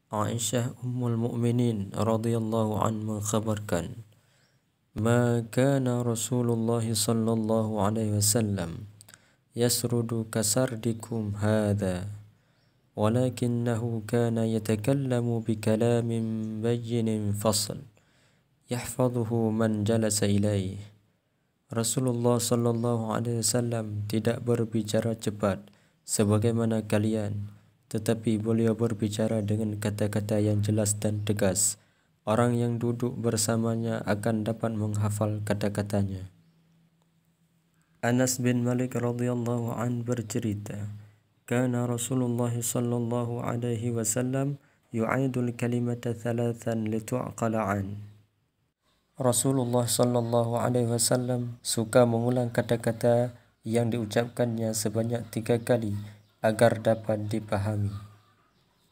Aisyah Ummul Mukminin radhiyallahu an mengkhabarkan, "Ma kana Rasulullah sallallahu alaihi wasallam yasrudu kasardikum hadha, walakinnahu kana yatakallamu bikalamin bayyinin fasl, yahfazuhu man jalasa ilaih." Rasulullah sallallahu alaihi wasallam tidak berbicara cepat sebagaimana kalian, tetapi beliau berbicara dengan kata-kata yang jelas dan tegas. Orang yang duduk bersamanya akan dapat menghafal kata-katanya. Anas bin Malik radhiyallahu an bercerita, "Kana Rasulullah sallallahu alaihi wasallam yu'idul kalimata thalathan litu'qala an." Rasulullah sallallahu alaihi wasallam suka mengulang kata-kata yang diucapkannya sebanyak 3 kali agar dapat dipahami.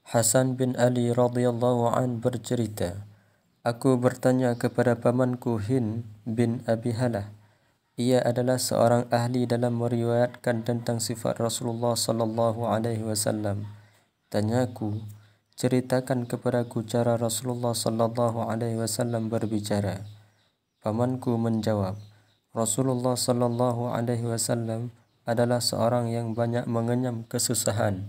Hasan bin Ali radhiyallahu an bercerita, "Aku bertanya kepada pamanku Hind bin Abi Halah. Ia adalah seorang ahli dalam meriwayatkan tentang sifat Rasulullah sallallahu alaihi wasallam. Tanyaku, ceritakan kepadaku cara Rasulullah sallallahu alaihi wasallam berbicara." Pamanku menjawab, "Rasulullah sallallahu alaihi wasallam adalah seorang yang banyak mengenyam kesusahan.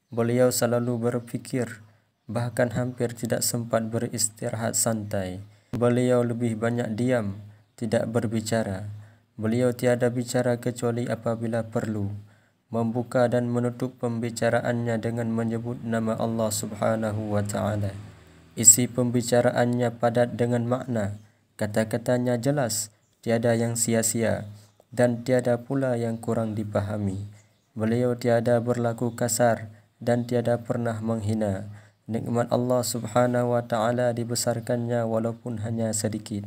Beliau selalu berfikir, bahkan hampir tidak sempat beristirahat santai. Beliau lebih banyak diam, tidak berbicara. Beliau tiada bicara kecuali apabila perlu, membuka dan menutup pembicaraannya dengan menyebut nama Allah Subhanahu wa taala. Isi pembicaraannya padat dengan makna, kata-katanya jelas, tiada yang sia-sia, dan tiada pula yang kurang dipahami. Beliau tiada berlaku kasar dan tiada pernah menghina. Nikmat Allah Subhanahu wa taala dibesarkannya walaupun hanya sedikit.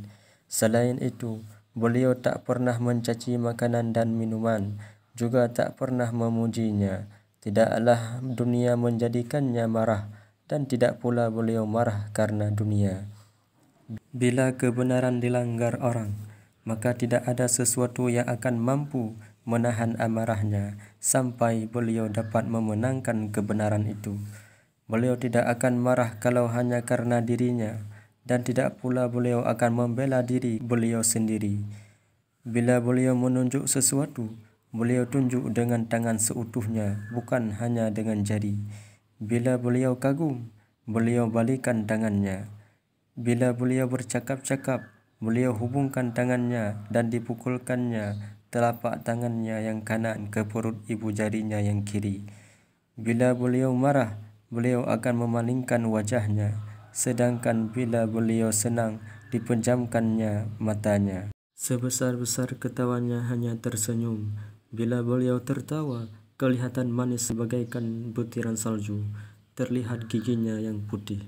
Selain itu, beliau tak pernah mencaci makanan dan minuman, juga tak pernah memujinya. Tidaklah dunia menjadikannya marah, dan tidak pula beliau marah karena dunia. Bila kebenaran dilanggar orang, maka tidak ada sesuatu yang akan mampu menahan amarahnya sampai beliau dapat memenangkan kebenaran itu. Beliau tidak akan marah kalau hanya karena dirinya, dan tidak pula beliau akan membela diri beliau sendiri. Bila beliau menunjuk sesuatu, beliau tunjuk dengan tangan seutuhnya, bukan hanya dengan jari. Bila beliau kagum, beliau balikan tangannya. Bila beliau bercakap-cakap, beliau hubungkan tangannya dan dipukulkannya telapak tangannya yang kanan ke perut ibu jarinya yang kiri. Bila beliau marah, beliau akan memalingkan wajahnya, sedangkan bila beliau senang, dipejamkannya matanya. Sebesar-besar ketawanya hanya tersenyum. Bila beliau tertawa, kelihatan manis bagaikan butiran salju. Terlihat giginya yang putih.